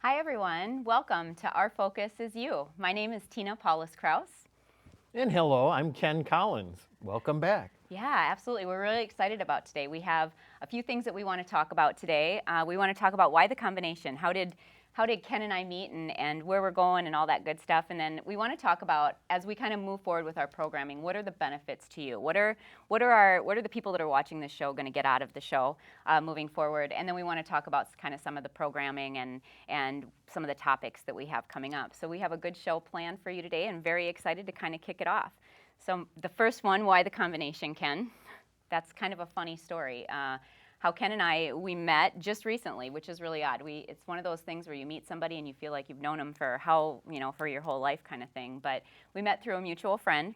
Hi everyone, welcome to Our Focus is You. My name is Tina Paulus-Kraus. And hello, I'm Ken Collins. Welcome back. Yeah, absolutely. We're really excited about today. We have a few things that we want to talk about today. We want to talk about why the combination. How did Ken and I meet and where we're going and all that good stuff. And then we want to talk about, as we kind of move forward with our programming, what are the benefits to you? What are the people that are watching this show going to get out of the show moving forward? And then we want to talk about kind of some of the programming and some of the topics that we have coming up. So we have a good show planned for you today and very excited to kind of kick it off. So the first one, why the combination, Ken? That's kind of a funny story. How Ken and I, we met just recently, which is really odd. It's one of those things where you meet somebody and you feel like you've known them for for your whole life kind of thing. But we met through a mutual friend,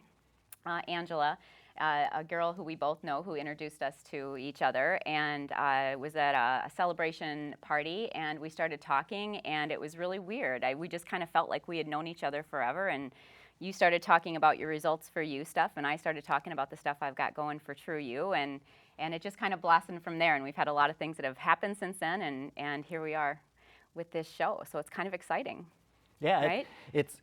Angela, a girl who we both know who introduced us to each other, and was at a celebration party, and we started talking, and it was really weird. We just kind of felt like we had known each other forever, and you started talking about your results for you stuff, and I started talking about the stuff I've got going for True You, and it just kind of blossomed from there, and we've had a lot of things that have happened since then, and here we are with this show, so it's kind of exciting. Yeah, right? it's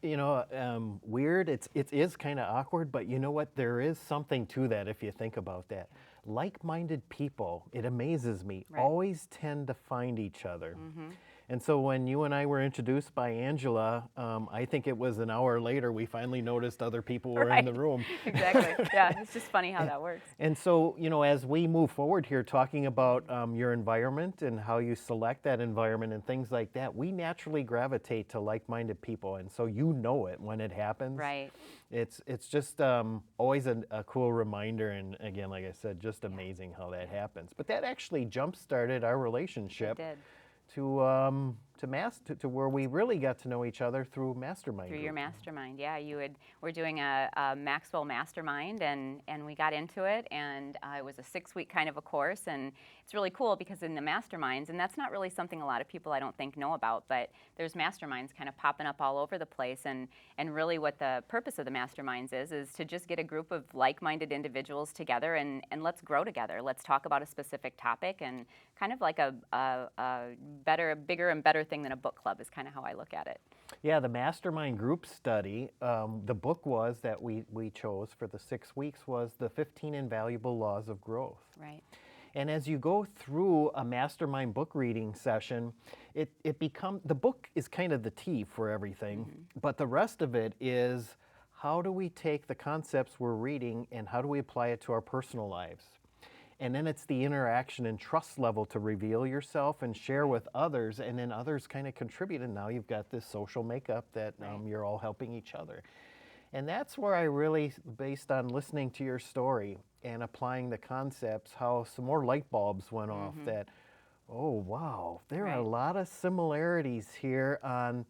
weird. It is kind of awkward, but you know what? There is something to that if you think about that. Like-minded people, it amazes me, Right. always tend to find each other. Mm-hmm. And so when you and I were introduced by Angela, I think it was an hour later we finally noticed other people were in the room. Exactly. Yeah, it's just funny how that works. And so, as we move forward here talking about your environment and how you select that environment and things like that, we naturally gravitate to like-minded people. And so you know it when it happens. Right. It's just always a cool reminder. And again, like I said, just amazing how that happens. But that actually jump-started our relationship. It did. To where we really got to know each other through mastermind. Through your mastermind, yeah. We're doing a Maxwell mastermind, and we got into it, and it was a 6-week kind of a course, and it's really cool because in the masterminds, and that's not really something a lot of people I don't think know about, but there's masterminds kind of popping up all over the place, and really what the purpose of the masterminds is to just get a group of like-minded individuals together and let's grow together. Let's talk about a specific topic, and kind of like a bigger and better thing than a book club is kind of how I look at it. Yeah, the mastermind group study, the book was that we chose for the 6 weeks was the 15 Invaluable Laws of Growth. Right. And as you go through a mastermind book reading session, the book is kind of the tea for everything, but the rest of it is how do we take the concepts we're reading and how do we apply it to our personal lives? And then it's the interaction and trust level to reveal yourself and share with others, and then others kind of contribute, and now you've got this social makeup that you're all helping each other. And that's where I really, based on listening to your story and applying the concepts, how some more light bulbs went off that, oh, wow, there are a lot of similarities here on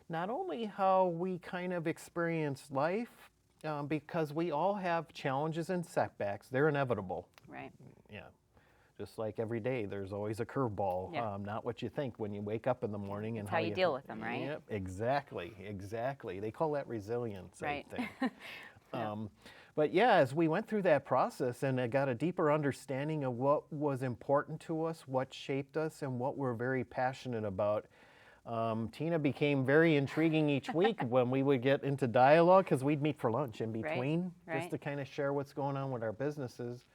not only how we kind of experience life, because we all have challenges and setbacks. They're inevitable. Right. Yeah. Just like every day, there's always a curveball. Yeah. Not what you think when you wake up in the morning. It's how you deal with them, right? Yep, exactly. They call that resilience, right. I think. But yeah, as we went through that process and I got a deeper understanding of what was important to us, what shaped us, and what we're very passionate about, Tina became very intriguing each week when we would get into dialogue because we'd meet for lunch in between just to kind of share what's going on with our businesses.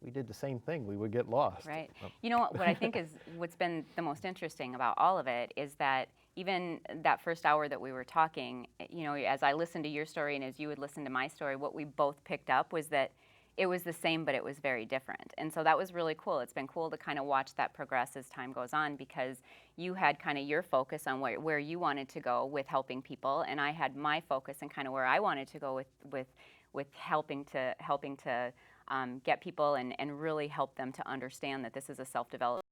We did the same thing. We would get lost. Right. You know what I think is what's been the most interesting about all of it is that even that first hour that we were talking, as I listened to your story and as you would listen to my story, what we both picked up was that it was the same, but it was very different. And so that was really cool. It's been cool to kind of watch that progress as time goes on because you had kind of your focus on where you wanted to go with helping people, and I had my focus and kind of where I wanted to go with helping to get people and really help them to understand that this is a self-development